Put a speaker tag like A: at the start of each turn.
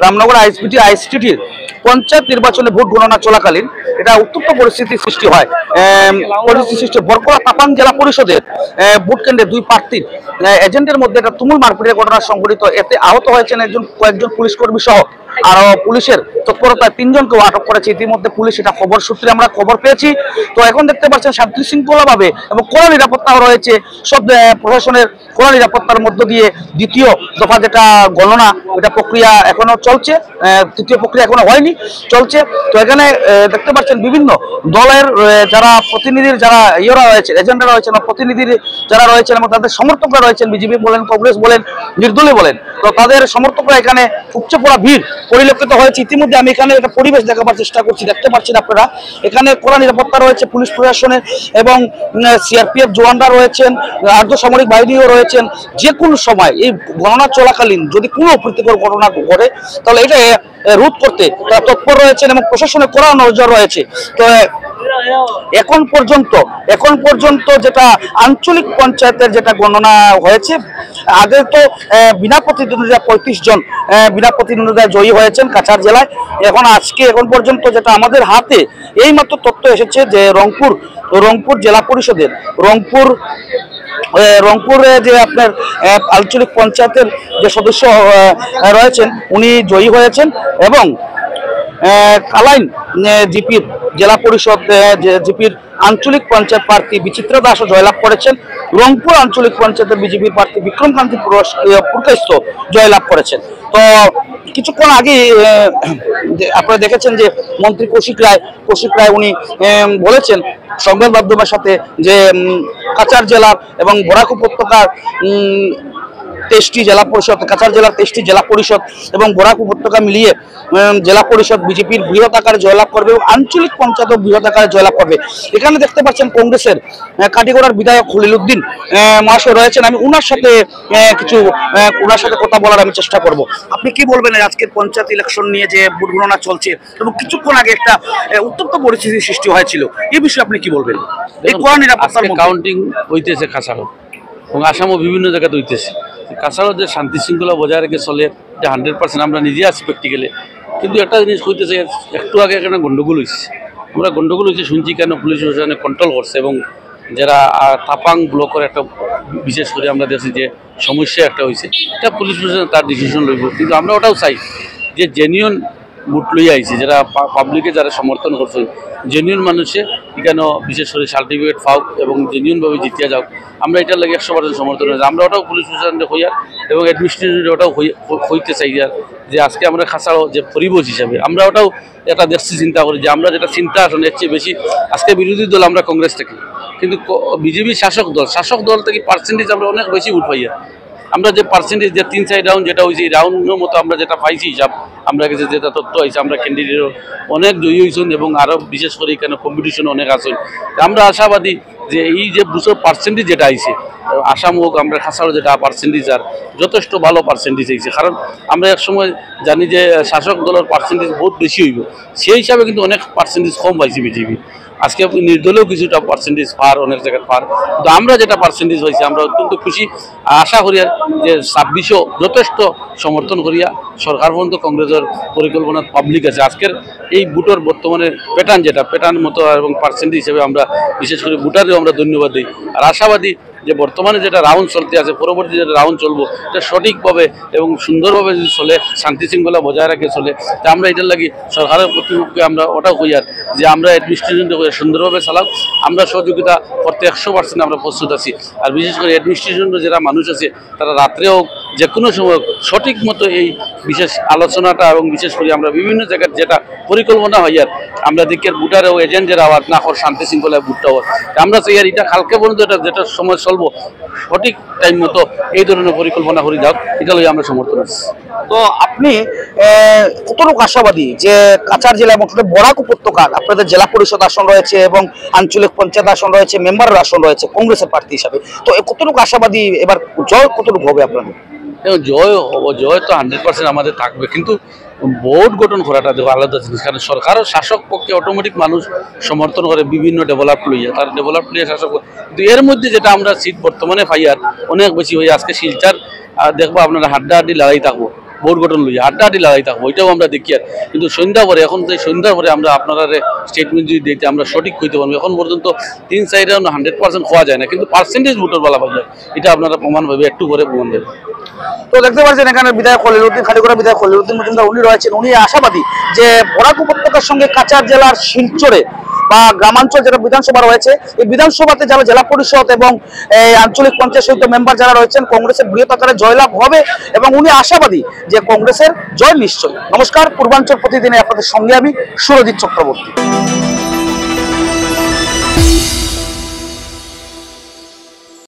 A: রামনগর আইসিটির পঞ্চায়েত নির্বাচনে ভোট গণনা চলাকালীন এটা উত্তপ্ত পরিস্থিতি সৃষ্টি হয়। বরকলা তাপাং জেলা পরিষদের ভোট কেন্দ্রে দুই প্রার্থীর এজেন্টের মধ্যে একটা তুমুল মারপিটের ঘটনা সংঘটিত। এতে আহত হয়েছেন কয়েকজন পুলিশ কর্মী সহ আর পুলিশের তৎপরতায় 3 জনকেও আটক করেছে ইতিমধ্যে পুলিশ। এটা খবর সূত্রে আমরা খবর পেয়েছি। তো এখন দেখতে পাচ্ছেন শান্তি শৃঙ্খলাভাবে এবং কড়া নিরাপত্তাও রয়েছে। সব প্রশাসনের কড়া নিরাপত্তার মধ্য দিয়ে দ্বিতীয় দফা যেটা গণনা এটা প্রক্রিয়া এখনো চলছে, তৃতীয় প্রক্রিয়া এখনো হয়নি, চলছে। তো এখানে দেখতে পাচ্ছেন বিভিন্ন দলের যারা প্রতিনিধির যারা ইয়েরা রয়েছে, এজেন্টরা রয়েছেন, প্রতিনিধির যারা রয়েছেন এবং তাদের সমর্থকরা রয়েছেন, বিজেপি বলেন, কংগ্রেস বলেন, নির্দলীয় বলেন, তো তাদের সমর্থকরা এখানে উপচে পড়া ভিড় পরিলক্ষিত হয়েছে। ইতিমধ্যে আমি এখানে একটা পরিবেশ দেখাবার চেষ্টা করছি, দেখতে পাচ্ছেন আপনারা এখানে কড়া নিরাপত্তা রয়েছে পুলিশ প্রশাসনের এবং সিআরপিএফ জওয়ানরা রয়েছেন, আর্ধসামরিক বাহিনীও রয়েছেন। যে কোনো সময় এই গণনা চলাকালীন যদি কোনো অপ্রীতিকর ঘটনা ঘটে তাহলে এটা রোধ করতে তারা তৎপর রয়েছেন এবং প্রশাসনের কড়া নজর রয়েছে। তো এখন পর্যন্ত যেটা আঞ্চলিক পঞ্চায়েতের যেটা গণনা হয়েছে, আগে তো বিনা প্রতিদ্বন্দ্বিতা 35 জন বিনা প্রতিদ্বন্দ্বিতায় জয়ী হয়েছেন কাছাড় জেলায়। এখন পর্যন্ত যেটা আমাদের হাতে এইমাত্র তথ্য এসেছে যে রংপুর জেলা পরিষদের রংপুরে যে আপনার আঞ্চলিক পঞ্চায়েতের যে সদস্য রয়েছেন উনি জয়ী হয়েছেন এবং কালাইন জিপির জেলা পরিষদ জিপির আঞ্চলিক পঞ্চায়েত প্রার্থী বিচিত্রা দাসও জয়লাভ করেছেন। রংপুর আঞ্চলিক পঞ্চায়েতের বিজেপির প্রার্থী বিক্রমকান্তি পুরকাইস্ত জয়লাভ করেছেন। তো কিছুক্ষণ আগে আপনারা দেখেছেন যে মন্ত্রী কৌশিক রায় উনি বলেছেন সংবাদ মাধ্যমের সাথে যে কাছাড় জেলার এবং বরাক উপত্যকার 23টি জেলা পরিষদ, কাছাড় জেলার 23টি জেলা পরিষদ এবং বরাক উপত্যকা মিলিয়ে জেলা পরিষদ বিজেপির বৃহৎ আকারে জয়লাভ করবে এবং আঞ্চলিক পঞ্চায়েত বৃহৎ আকারে জয়লাভ করবে। এখানে দেখতে পাচ্ছেন কংগ্রেসের কাটিগড়ার বিধায়ক খলিলুদ্দিন মহাশয় রয়েছেন। আমি ওনার সাথে কথা বলার আমি চেষ্টা করব। আপনি কি বলবেন আজকের পঞ্চায়েত ইলেকশন নিয়ে যে ভোট গণনা চলছে এবং কিছুক্ষণ আগে একটা উত্তপ্ত পরিস্থিতির সৃষ্টি হয়েছিল, এই বিষয়ে আপনি কি বলবেন? এই কোন নিরাপত্তার
B: কাউন্টিং হইতেছে কাছাড় এবং আসামও বিভিন্ন জায়গাতে হইতেছে। কাছাড়ের যে শান্তি শৃঙ্খলা বজায় রেখে চলে এটা 100% আমরা নিজে আছি প্র্যাকটিক্যালি। কিন্তু একটা জিনিস হইতেছে একটু আগে এখানে গন্ডগোল হয়েছে শুনছি কেন পুলিশ প্রশাসনে কন্ট্রোল করছে এবং যারা তাপাং ব্লকের একটা বিশেষ করে আমরা দেখছি যে সমস্যা একটা হয়েছে, এটা পুলিশ প্রশাসন তার ডিসিশন লইব। কিন্তু আমরা ওটাও চাই যে জেনুইন ভোট লইয়া আইছে, যারা পাবলিকে যারা সমর্থন করছে জেনুইন মানুষে এখানে বিশেষ করে সার্টিফিকেট পাও এবং জেনুইনভাবে জিতিয়া যাও। আমরা এটার লাগে 100% সমর্থন হয়েছে। আমরা ওটাও পুলিশ প্রশাসনকে হইয়ার এবং অ্যাডমিনিস্ট্রেশন ওটাও হইতে চাই যে আজকে আমরা খাসাড়ো যে পরিবেশ হিসাবে আমরা ওটাও একটা দেখছি চিন্তা করি যে আমরা যেটা চিন্তা আসলে এর চেয়ে বেশি আজকে বিরোধী দল আমরা কংগ্রেস থেকে, কিন্তু বিজেপি শাসক দল থেকে পার্সেন্টেজ আমরা অনেক বেশি উঠাইয়া আমরা যে পার্সেন্টেজ যে 3-4 রাউন্ড যেটা হয়েছে এই রাউন্ডের মতো আমরা যেটা পাইছি হিসাব আমরা কাছে যেটা তথ্য হয়েছে আমরা ক্যান্ডিডেটও অনেক জয়ী হয়েছেন এবং আরও বিশেষ করে এখানে কম্পিটিশন অনেক আছে। আমরা আশাবাদী যে এই যে দুশো পার্সেন্টেজ যেটা আইছে আসাম হোক আমরা খাসাড়ো যেটা পার্সেন্টেজ আর যথেষ্ট ভালো পার্সেন্টেজ আইছে, কারণ আমরা এক সময় জানি যে শাসক দলের পার্সেন্টেজ বহুত বেশি হইব, সেই হিসাবে কিন্তু অনেক পার্সেন্টেজ কম পাইছে বিজেপি। আজকে নির্দলীয় কিছুটা পার্সেন্টেজ পার অনেক জায়গায় পার, কিন্তু আমরা যেটা পার্সেন্টেজ হয়েছে আমরা অত্যন্ত খুশি। আশা করি যে 26ও যথেষ্ট সমর্থন করিয়া সরকার পর্যন্ত কংগ্রেসের পরিকল্পনা পাবলিক আছে। আজকের এই ভোটের বর্তমানে প্যাটার্ন মতো এবং পার্সেন্টেজ হিসেবে আমরা বিশেষ করে ভোটারেও আমরা ধন্যবাদ দিই। আর আশাবাদী যে বর্তমানে যেটা রাউন্ড চলতে আছে পরবর্তী যেটা রাউন্ড চলবো এটা সঠিকভাবে এবং সুন্দরভাবে যদি চলে, শান্তি শৃঙ্খলা বজায় রাখে চলে, তা আমরা এটার লাগি সরকারের কর্তৃপক্ষকে আমরা ওটাও কইয়ার যে আমরা অ্যাডমিনিস্ট্রেশনটা সুন্দরভাবে চালাও, আমরা সহযোগিতা করতে 100% আমরা প্রস্তুত আছি। আর বিশেষ করে অ্যাডমিনিস্ট্রেশনের যারা মানুষ আছে তারা রাত্রেও যে কোনো সময় সঠিক মতো এই বিশেষ আলোচনাটা এবং বিশেষ করে আমরা বিভিন্ন জায়গার যেটা পরিকল্পনা হয় আর আমরা দেখি ভোটারেও এজেন্টের আওয়াজ না কর শান্তি শৃঙ্খলায় ভোটটা হয়, আমরা চাই আর এটা কালকে পর্যন্ত এটা যেটা সময় চলবো সঠিক টাইম মতো এই ধরনের পরিকল্পনা করে যাও, এটা লইয়া আমরা সমর্থন আছি।
A: তো আপনি কতটুকু আশাবাদী যে কাছাড় জেলা এবং বরাক উপত্যকার আপনাদের জেলা পরিষদ আসন রয়েছে এবং আঞ্চলিক পঞ্চায়েত আসন রয়েছে, মেম্বারের আসন রয়েছে কংগ্রেসের প্রার্থী হিসাবে, তো কতটুকু আশাবাদী এবার জয় কতটুকু হবে আপনাদের?
B: জয় তো 100% আমাদের থাকবে, কিন্তু বোর্ড গঠন করাটা দেখো আলাদা জিনিস, কারণ সরকারও শাসক পক্ষে অটোমেটিক মানুষ সমর্থন করে বিভিন্ন ডেভেলপ লইয়া তার ডেভেলপ লইয়া শাসক, কিন্তু এর মধ্যে যেটা আমরা সিট বর্তমানে পাই আর অনেক বেশি হয়ে আজকে শিলচার দেখবো আপনারা হাড্ডাহাড্ডি লড়াই থাকবো ভোট গঠন লইয়া হাড্ডাহাড্ডি লাগাই থাকবো, ওইটাও আমরা দেখি। আর কিন্তু সন্ধ্যা পরে, এখন তো সন্ধ্যার পরে আমরা আপনারা স্টেটমেন্ট যদি দিতে আমরা সঠিক হইতে পারবো। এখন পর্যন্ত 3-4 রাউন্ড 100% খোয়া যায় না, কিন্তু পার্সেন্টেজ ভোটার বলা পাওয়া যায়, এটা আপনারা প্রমাণ পাবে, একটু করে প্রমাণ দেবে।
A: তো দেখতে পাচ্ছেন এখানে বিধায়ক খলিলউদ্দিন, খাটিগড়া বিধায়ক খলিলউদ্দিন মজুমদার উনি রয়েছেন। উনি আশাবাদী যে বরাক উপত্যকার সঙ্গে কাছাড় জেলার শিলচরে বা গ্রামাঞ্চল যেটা বিধানসভা রয়েছে, এই বিধানসভাতে যারা জেলা পরিষদ এবং আঞ্চলিক পঞ্চায়েত সমিতি মেম্বার যারা রয়েছেন, কংগ্রেসের বৃহৎ আকারে জয়লাভ হবে এবং উনি আশাবাদী যে কংগ্রেসের জয় নিশ্চয়। নমস্কার, পূর্বাঞ্চল প্রতিদিনে আপনাদের সঙ্গে আমি সুরজিৎ চক্রবর্তী।